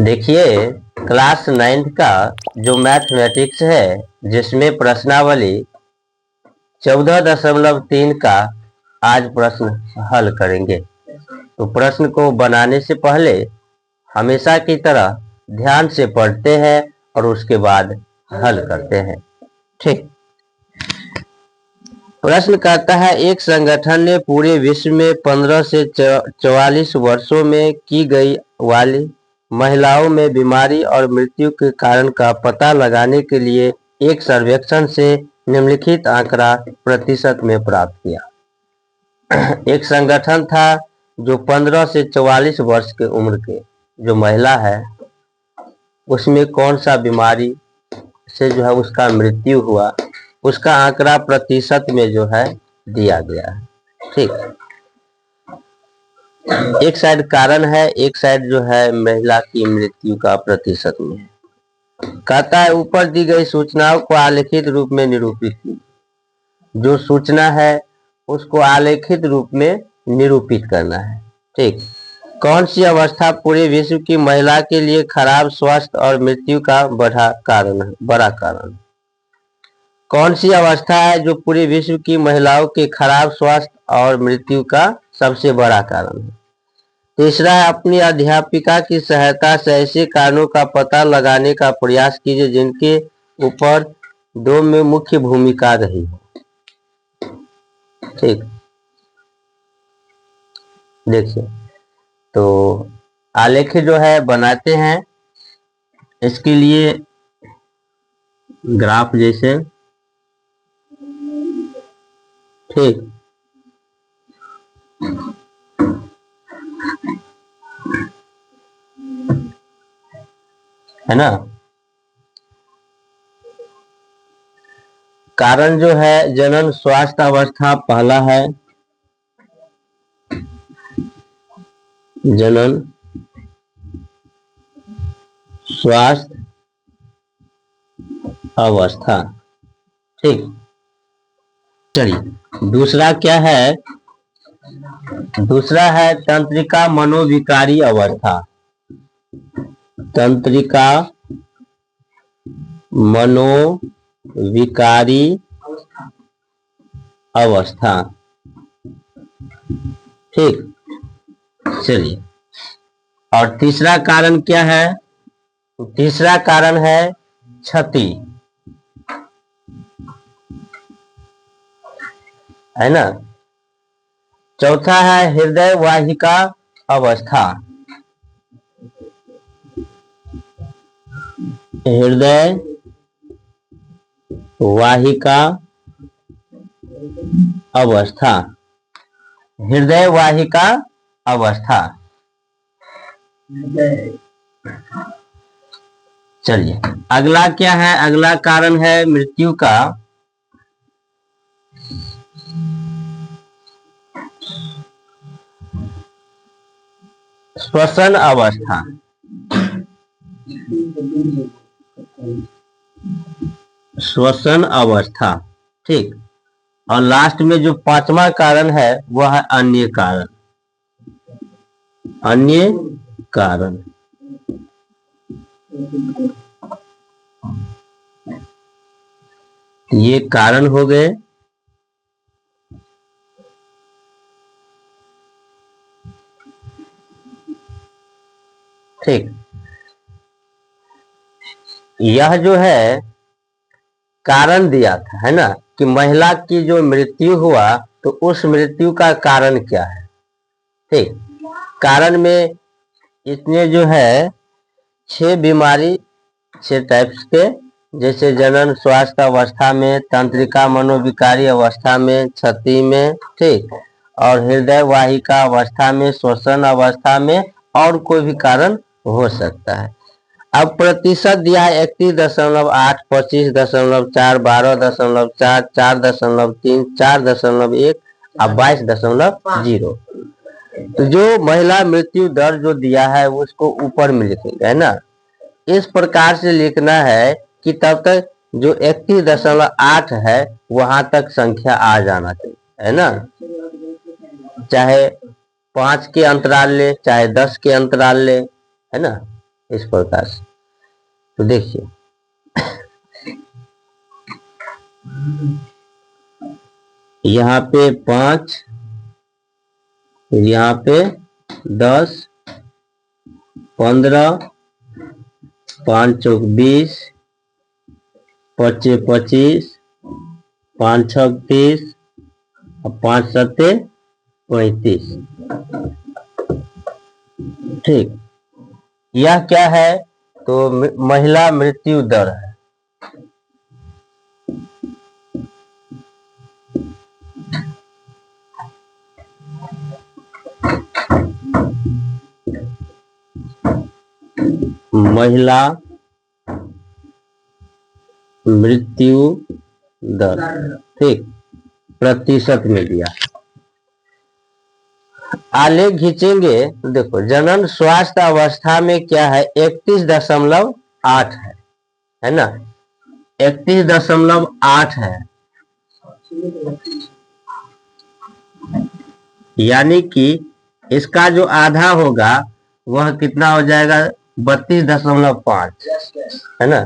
देखिए, class 9th का जो मैथमेटिक्स है जिसमें प्रश्नावली 14.3 का आज प्रश्न हल करेंगे। तो प्रश्न को बनाने से पहले हमेशा की तरह ध्यान से पढ़ते हैं और उसके बाद हल करते हैं। ठीक। प्रश्न कहता है, एक संगठन ने पूरे विश्व में 15 से 44 वर्षों में की गई वाली महिलाओं में बीमारी और मृत्यु के कारण का पता लगाने के लिए एक सर्वेक्षण से निम्नलिखित आंकड़ा प्रतिशत में प्राप्त किया। एक संगठन था जो 15 से 44 वर्ष के उम्र के जो महिला है उसमें कौन सा बीमारी से जो है उसका मृत्यु हुआ, उसका आंकड़ा प्रतिशत में जो है दिया गया है। ठीक। एक साइड कारण है, एक साइड जो है महिला की मृत्यु का प्रतिशत में है। कहता है ऊपर दी गई सूचनाओं को आलेखित रूप में निरूपित कीजिए। जो सूचना है उसको आलेखित रूप में निरूपित करना है। ठीक। कौन सी अवस्था पूरे विश्व की महिला के लिए खराब स्वास्थ्य और मृत्यु का बड़ा कारण? कौन सी अवस्था है जो पूरे विश्व की महिलाओं के खराब स्वास्थ्य और मृत्यु का सबसे बड़ा कारण है? तीसरा है, अपनी अध्यापिका की सहायता से ऐसे कारणों का पता लगाने का प्रयास कीजिए जिनके ऊपर दो में मुख्य भूमिका रही हो। ठीक। देखिए, तो आलेख जो है बनाते हैं, इसके लिए ग्राफ जैसे। ठीक। है ना। कारण जो है जनन स्वास्थ्य अवस्था पहला है, जनन स्वास्थ्य अवस्था। ठीक। चलिए, दूसरा क्या है? दूसरा है तंत्रिका मनोविकारी अवस्था। तंत्रिका मनोविकारी अवस्था। ठीक। चलिए, और तीसरा कारण क्या है? तीसरा कारण है क्षति, है ना। चौथा है हृदय वाहिका अवस्था। हृदय वाहिका अवस्था। हृदय वाहिका अवस्था। चलिए, अगला क्या है? अगला कारण है मृत्यु का श्वसन अवस्था। श्वसन अवस्था। ठीक। और लास्ट में जो पांचवा कारण है वह है अन्य कारण। अन्य कारण। ये कारण हो गए। ठीक। यह जो है कारण दिया था, है ना, कि महिला की जो मृत्यु हुआ तो उस मृत्यु का कारण क्या है। ठीक। कारण में इसने जो है 6 बीमारी, 6 टाइप्स के, जैसे जनन स्वास्थ्य अवस्था में, तंत्रिका मनोविकारी अवस्था में, क्षति में, ठीक, और हृदय वाहिका अवस्था में, श्वसन अवस्था में, और कोई भी कारण हो सकता है। अब प्रतिशत दिया है 31.8, 25.4, 12.4, 4.3, 4.1 और 22.0। तो जो महिला मृत्यु दर जो दिया है उसको ऊपर में लिखेंगे, है ना। इस प्रकार से लिखना है कि तब तक जो 31.8 है वहां तक संख्या आ जाना चाहिए, है ना। चाहे 5 के अंतराल ले, चाहे 10 के अंतराल ले, है ना। इस प्रकार से। तो देखिए यहाँ पे 5, यहाँ पे 10, 15, 5 चौक 20, 25 25, 5 छक 30 और 5 सत्ते 35। ठीक, यह क्या है? तो महिला मृत्यु दर है। महिला मृत्यु दर, ठीक, प्रतिशत में दिया। आलेख खींचेंगे तो देखो जनन स्वास्थ्य अवस्था में क्या है, 31.8 है ना, 31.8 है। यानी कि इसका जो आधा होगा वह कितना हो जाएगा, 32.5 है ना।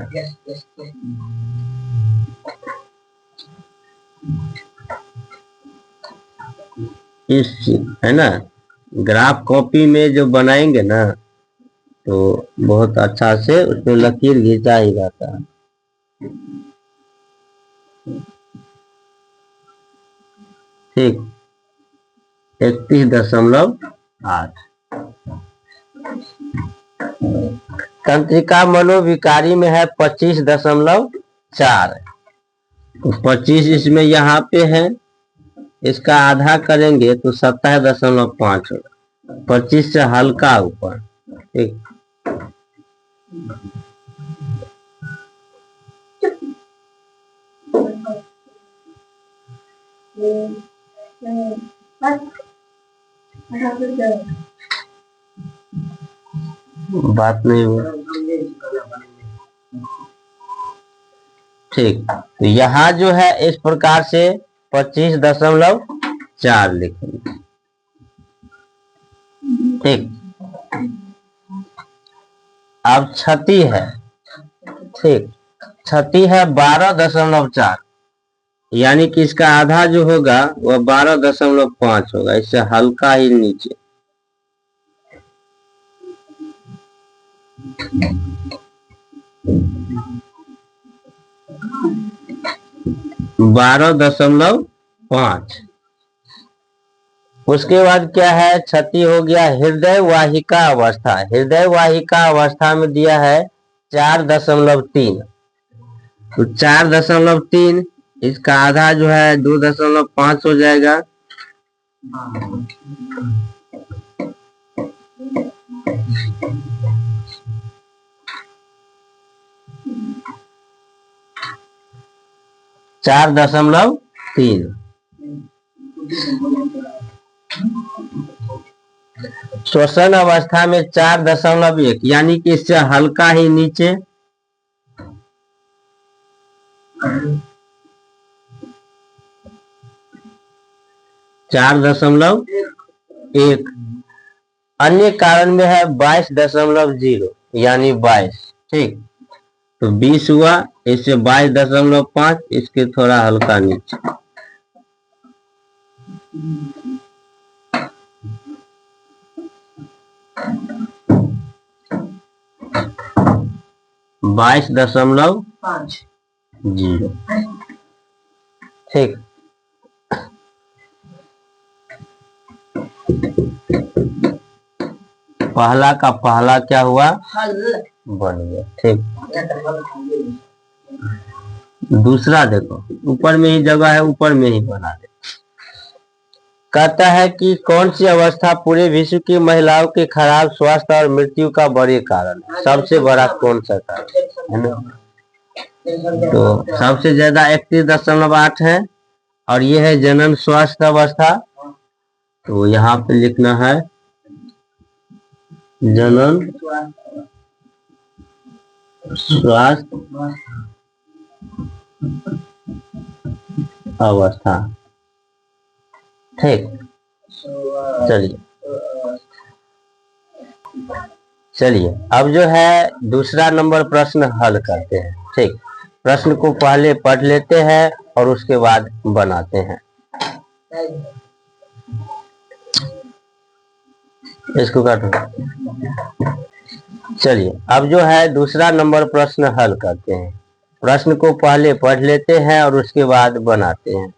इस है ना, ग्राफ कॉपी में जो बनाएंगे ना तो बहुत अच्छा से उसमें लकीर खींचा ही जाता है। ठीक, 31.8। तंत्रिका मनोविकारी में है 25.4। तो 25 इसमें यहाँ पे है, इसका आधा करेंगे तो 27.5 होगा, 25 से हल्का ऊपर। ठीक, बात नहीं हुआ। ठीक, तो यहाँ जो है इस प्रकार से 25.4 लिखेंगे। ठीक, अब क्षति है, ठीक, क्षति है 12.4, यानी कि इसका आधा जो होगा वह 12.5 होगा, इससे हल्का ही नीचे। बारह दशमलव 5। उसके बाद क्या है, क्षति हो गया हृदय वाहिका अवस्था। हृदय वाहिका अवस्था में दिया है 4.3। तो 4.3 इसका आधा जो है 2.5 हो जाएगा। चार दशमलव 3। श्वसन अवस्था में 4.1, यानी कि इससे हल्का ही नीचे। चार दशमलव 1। अन्य कारण में है 22.0, यानी 22। ठीक, तो 20 हुआ, इससे 22.5, इसके थोड़ा हल्का नीचे। बाईस दशमलव 0। ठीक, पहला का पहला क्या हुआ, बन गया। ठीक, दूसरा देखो, ऊपर में ही जगह है, ऊपर में ही बना दे। कहता है कि कौन सी अवस्था पूरे विश्व की महिलाओं के खराब स्वास्थ्य और मृत्यु का बड़े कारण है। सबसे बड़ा कौन सा कारण है ना, तो सबसे ज्यादा 31.8 है, और ये है जनन स्वास्थ्य अवस्था। तो यहाँ पे लिखना है जनन स्वास्थ्य अवस्था। ठीक, चलिए चलिए अब जो है दूसरा नंबर प्रश्न हल करते हैं। ठीक, प्रश्न को पहले पढ़ लेते हैं और उसके बाद बनाते हैं। इसको काटो। चलिए अब जो है दूसरा नंबर प्रश्न हल करते हैं। प्रश्न को पहले पढ़ लेते हैं और उसके बाद बनाते हैं।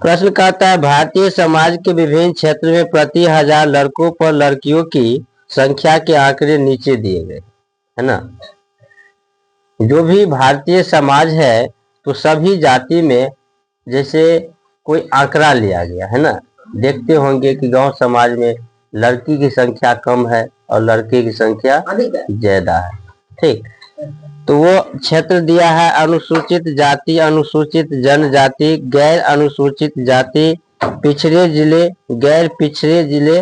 प्रश्न कहता है भारतीय समाज के विभिन्न क्षेत्र में प्रति 1000 लड़कों पर लड़कियों की संख्या के आंकड़े नीचे दिए गए, है ना। जो भी भारतीय समाज है तो सभी जाति में जैसे कोई आंकड़ा लिया गया है ना। देखते होंगे कि गांव समाज में लड़की की संख्या कम है और लड़के की संख्या ज्यादा है। ठीक, तो वो क्षेत्र दिया है अनुसूचित जाति, अनुसूचित जनजाति, गैर अनुसूचित जाति, पिछड़े जिले, गैर पिछड़े जिले,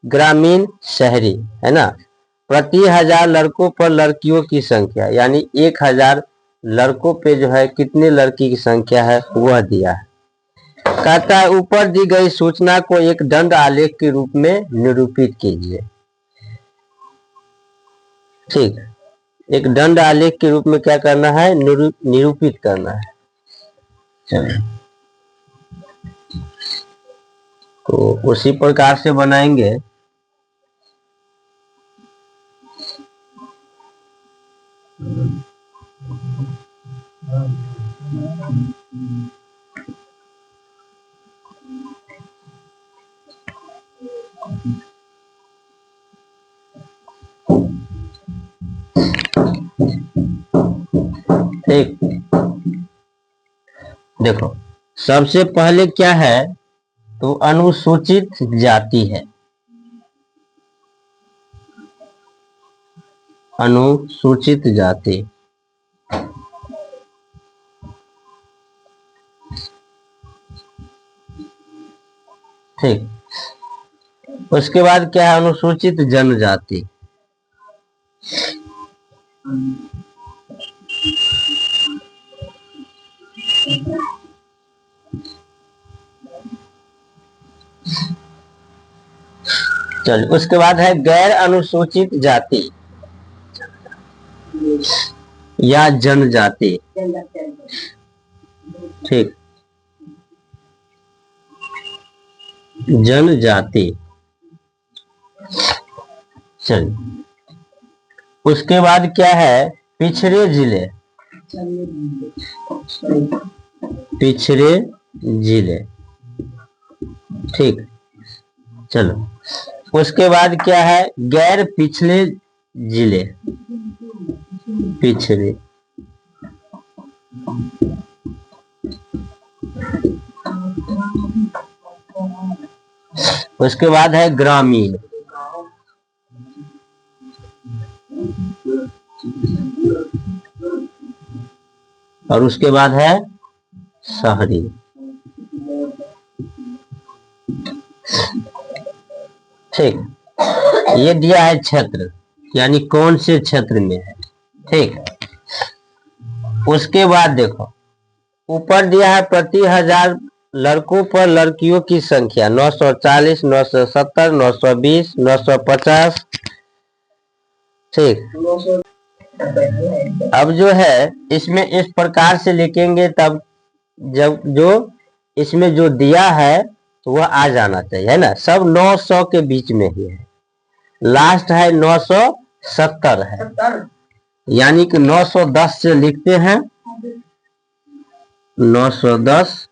ग्रामीण, शहरी, है ना। प्रति 1000 लड़कों पर लड़कियों की संख्या यानी 1000 लड़कों पे जो है कितने लड़की की संख्या है वह दिया है। कहता है ऊपर दी गई सूचना को एक दंड आलेख के रूप में निरूपित कीजिए। ठीक, एक दंड आलेख के रूप में क्या करना है, निरूपित करना है। चलिए तो उसी प्रकार से बनाएंगे। ठीक, देखो सबसे पहले क्या है तो अनुसूचित जाति है। अनुसूचित जाति, ठीक। उसके बाद क्या है अनुसूचित जनजाति, चलिए उसके बाद है गैर अनुसूचित जाति या जनजाति। ठीक, जनजाति। चलिए उसके बाद क्या है पिछड़े जिले, पिछड़े जिले। ठीक, चलो उसके बाद क्या है गैर पिछड़े जिले, पिछड़े। उसके बाद है ग्रामीण, और उसके बाद है शहरी। ठीक, ये दिया है क्षेत्र यानी कौन से क्षेत्र में है। ठीक, उसके बाद देखो ऊपर दिया है प्रति 1000 लड़कों पर लड़कियों की संख्या 940, 970, 920, 950। ठीक, अब जो है इसमें इस प्रकार से लिखेंगे तब जब जो इसमें जो दिया है तो वह आ जाना चाहिए, है ना। सब 900 के बीच में ही है, लास्ट है 970 है, यानी कि 910 से लिखते हैं 910,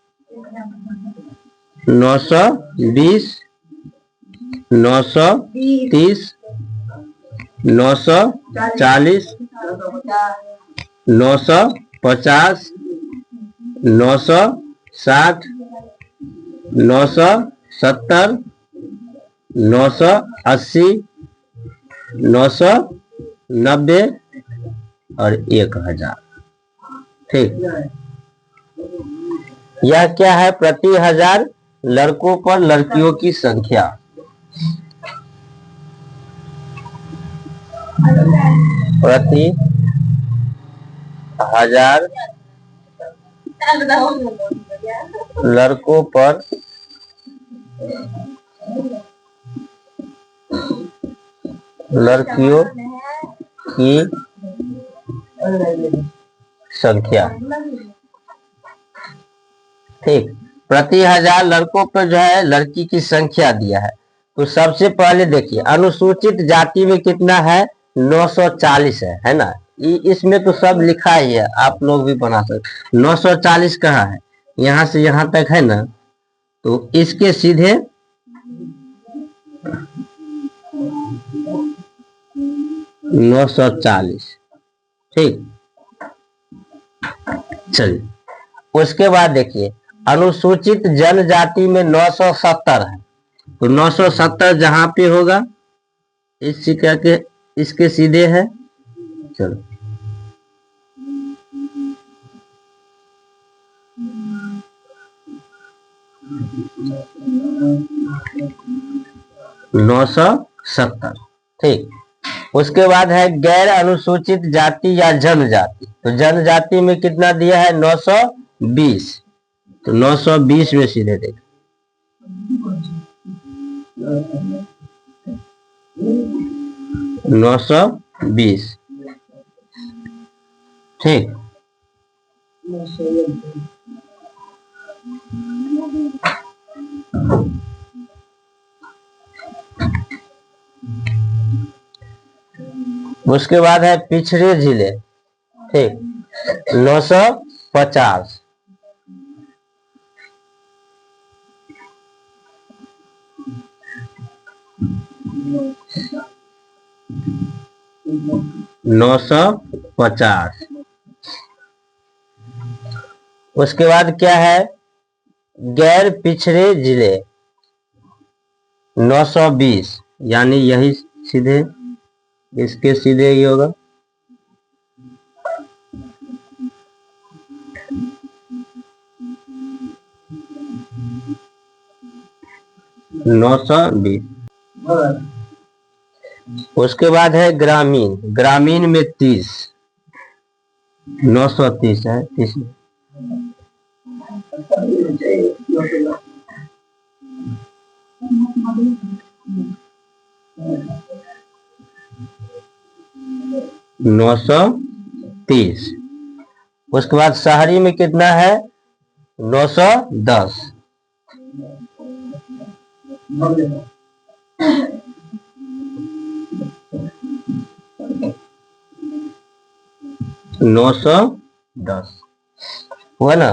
920, 930, 940, 950, 960, 970, 980, 990 और 1000। ठीक, यह क्या है प्रति 1000 लड़कों पर लड़कियों की संख्या। प्रति 1000 लड़कों पर लड़कियों की संख्या। ठीक, प्रति 1000 लड़कों पर जो है लड़की की संख्या दिया है। तो सबसे पहले देखिए अनुसूचित जाति में कितना है, 940 है ना। इसमें तो सब लिखा ही है, आप लोग भी बना सकते। 940 कहाँ है, यहां से यहां तक है ना, तो इसके सीधे 940। ठीक, चलिए उसके बाद देखिए अनुसूचित जनजाति में 970 है। तो 970 जहां पे होगा इसी के इसके सीधे है। चलो 970। ठीक, उसके बाद है गैर अनुसूचित जाति या जनजाति। तो जनजाति में कितना दिया है, 920। तो 920 में सीधे देख 920। ठीक, उसके बाद है पिछड़े जिले। ठीक, 950। उसके बाद क्या है गैर पिछड़े जिले 920, यानी यही सीधे इसके सीधे ही होगा। नौ सौ 20। उसके बाद है ग्रामीण। ग्रामीण में 30, 930 है। 30 930। उसके बाद शहरी में कितना है, 910। नौ सौ 10 हुआ ना।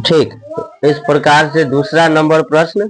ठीक, इस प्रकार से दूसरा नंबर प्रश्न